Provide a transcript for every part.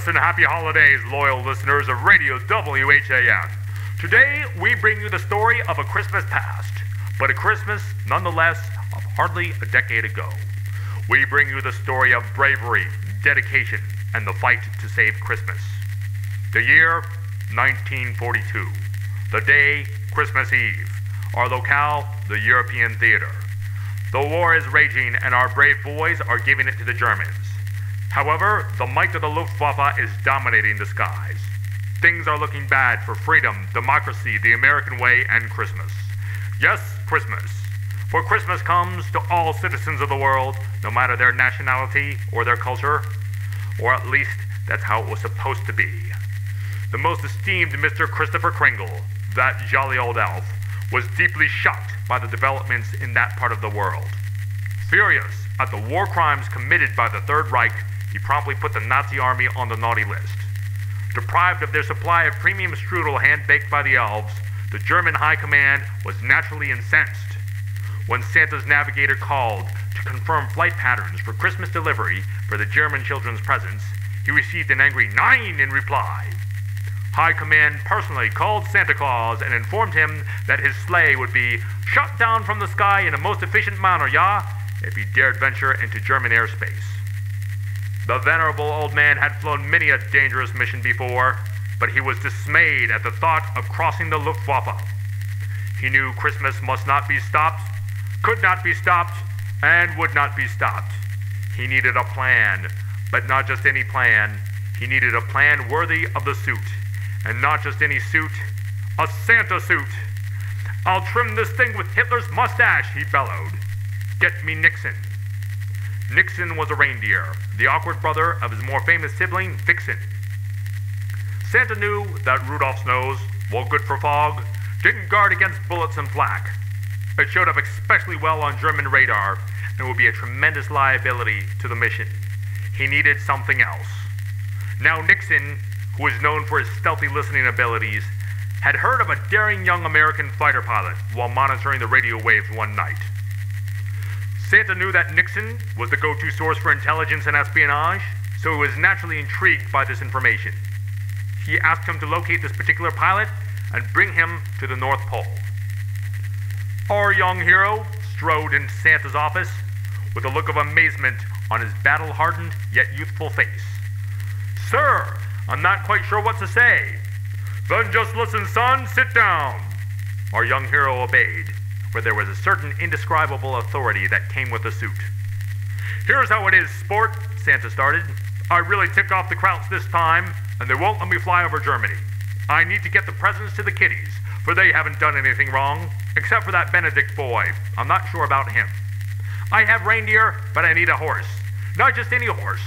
Christmas and happy holidays, loyal listeners of Radio WWII. Today, we bring you the story of a Christmas past, but a Christmas, nonetheless, of hardly a decade ago. We bring you the story of bravery, dedication, and the fight to save Christmas. The year, 1942. The day, Christmas Eve. Our locale, the European Theater. The war is raging, and our brave boys are giving it to the Germans. However, the might of the Luftwaffe is dominating the skies. Things are looking bad for freedom, democracy, the American way, and Christmas. Yes, Christmas. For Christmas comes to all citizens of the world, no matter their nationality or their culture. Or at least, that's how it was supposed to be. The most esteemed Mr. Christopher Kringle, that jolly old elf, was deeply shocked by the developments in that part of the world. Furious at the war crimes committed by the Third Reich, he promptly put the Nazi army on the naughty list. Deprived of their supply of premium strudel hand-baked by the elves, the German High Command was naturally incensed. When Santa's navigator called to confirm flight patterns for Christmas delivery for the German children's presents, he received an angry "Nein" in reply. High Command personally called Santa Claus and informed him that his sleigh would be shot down from the sky in a most efficient manner, ja, if he dared venture into German airspace. The venerable old man had flown many a dangerous mission before, but he was dismayed at the thought of crossing the Luftwaffe. He knew Christmas must not be stopped, could not be stopped, and would not be stopped. He needed a plan, but not just any plan. He needed a plan worthy of the suit. And not just any suit, a Santa suit. "I'll trim this thing with Hitler's mustache," he bellowed. "Get me Nixon." Nixon was a reindeer, the awkward brother of his more famous sibling, Vixen. Santa knew that Rudolph's nose, while good for fog, didn't guard against bullets and flak. It showed up especially well on German radar and would be a tremendous liability to the mission. He needed something else. Now Nixon, who was known for his stealthy listening abilities, had heard of a daring young American fighter pilot while monitoring the radio waves one night. Santa knew that Nixon was the go-to source for intelligence and espionage, so he was naturally intrigued by this information. He asked him to locate this particular pilot and bring him to the North Pole. Our young hero strode into Santa's office with a look of amazement on his battle-hardened yet youthful face. "Sir, I'm not quite sure what to say." "Then just listen, son. Sit down." Our young hero obeyed, for there was a certain indescribable authority that came with the suit. "Here's how it is, sport," Santa started. "I really ticked off the Krauts this time, and they won't let me fly over Germany. I need to get the presents to the kiddies, for they haven't done anything wrong, except for that Benedict boy. I'm not sure about him. I have reindeer, but I need a horse. Not just any horse.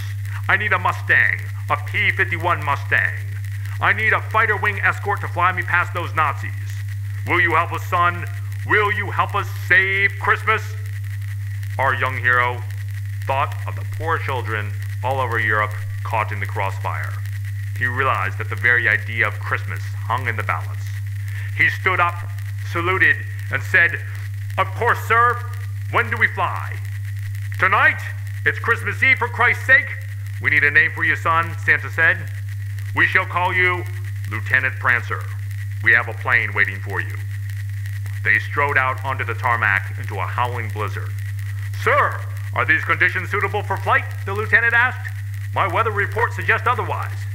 I need a Mustang, a P-51 Mustang. I need a fighter wing escort to fly me past those Nazis. Will you help us, son? Will you help us save Christmas?" Our young hero thought of the poor children all over Europe caught in the crossfire. He realized that the very idea of Christmas hung in the balance. He stood up, saluted, and said, "Of course, sir. When do we fly?" "Tonight. It's Christmas Eve, for Christ's sake." "We need a name for you, son," Santa said. "We shall call you Lieutenant Prancer. We have a plane waiting for you." They strode out onto the tarmac into a howling blizzard. "Sir, are these conditions suitable for flight?" the lieutenant asked. "My weather report suggests otherwise."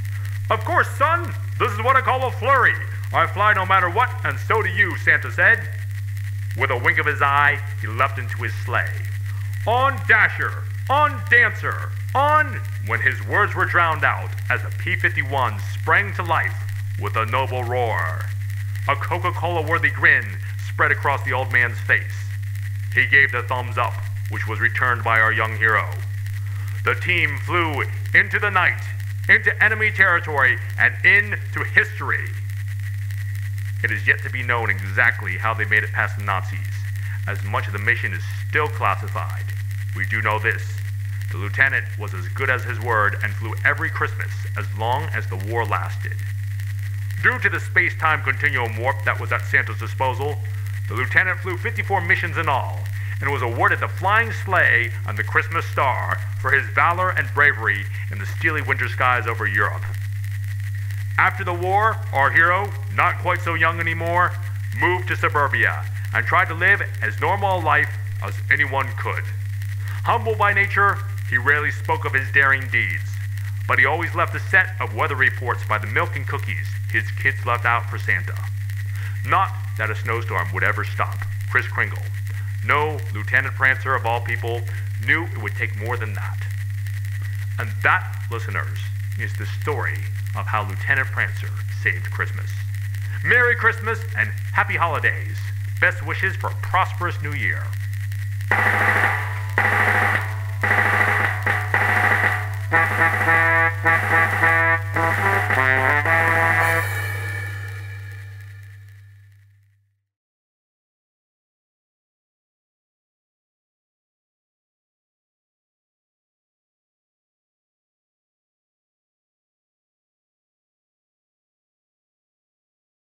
"Of course, son. This is what I call a flurry. I fly no matter what, and so do you," Santa said. With a wink of his eye, he leapt into his sleigh. "On, Dasher! On, Dancer! On!" when his words were drowned out as the P-51 sprang to life with a noble roar. A Coca-Cola-worthy grin spread across the old man's face. He gave the thumbs up, which was returned by our young hero. The team flew into the night, into enemy territory, and into history. It is yet to be known exactly how they made it past the Nazis, as much of the mission is still classified. We do know this. The lieutenant was as good as his word and flew every Christmas as long as the war lasted. Due to the space-time continuum warp that was at Santa's disposal, the lieutenant flew 54 missions in all, and was awarded the Flying Sleigh and the Christmas Star for his valor and bravery in the steely winter skies over Europe. After the war, our hero, not quite so young anymore, moved to suburbia and tried to live as normal a life as anyone could. Humble by nature, he rarely spoke of his daring deeds, but he always left a set of weather reports by the milk and cookies his kids left out for Santa. Not that a snowstorm would ever stop Kris Kringle. No, Lieutenant Prancer, of all people, knew it would take more than that. And that, listeners, is the story of how Lieutenant Prancer saved Christmas. Merry Christmas and Happy Holidays. Best wishes for a prosperous New Year.